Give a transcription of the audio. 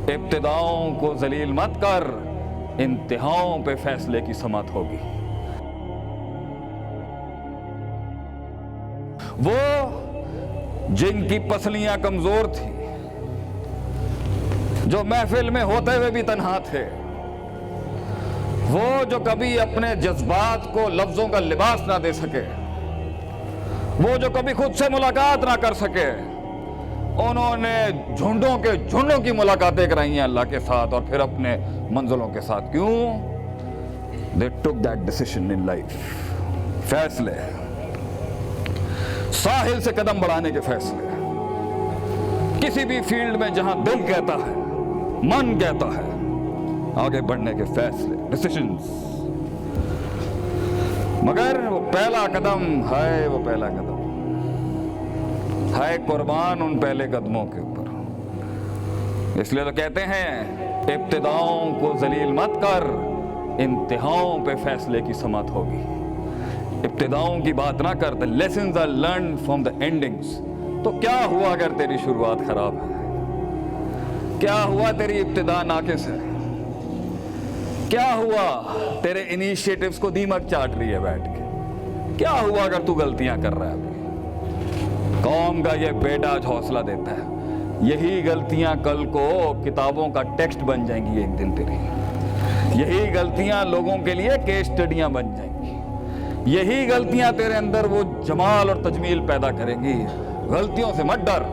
इब्तिदाओं को जलील मत कर, इंतहाओं पे फैसले की समात होगी। वो जिनकी पसलियां कमजोर थी, जो महफिल में होते हुए भी तन्हा थे, वो जो कभी अपने जज्बात को लफ्जों का लिबास ना दे सके, वो जो कभी खुद से मुलाकात ना कर सके, उन्होंने झुंडों के झुंडों की मुलाकातें कराई हैं अल्लाह के साथ और फिर अपने मंजिलों के साथ। क्यों? They took that decision in life. फैसले, साहिल से कदम बढ़ाने के फैसले, किसी भी फील्ड में जहां दिल कहता है, मन कहता है, आगे बढ़ने के फैसले, डिसीजंस। मगर वो पहला कदम है, वो पहला कदम है कुर्बान उन पहले कदमों के ऊपर। इसलिए तो कहते हैं इब्तिदाओं को जलील मत कर, इंतहाओं पे फैसले की समात होगी। इब्तिदाओं की बात ना कर, the lessons are learn from the endings. तो क्या हुआ अगर तेरी शुरुआत खराब है? क्या हुआ तेरी इब्तिदा नाकिस है? क्या हुआ तेरे इनिशिएटिव्स को दीमक चाट रही है बैठ के? क्या हुआ अगर तू गलतियां कर रहा है? कौम का ये बेटा आज हौसला देता है। यही गलतियां कल को किताबों का टेक्स्ट बन जाएंगी एक दिन तेरी। यही गलतियां लोगों के लिए केस स्टडियां बन जाएंगी। यही गलतियां तेरे अंदर वो जमाल और तजमील पैदा करेंगी। गलतियों से मत डर।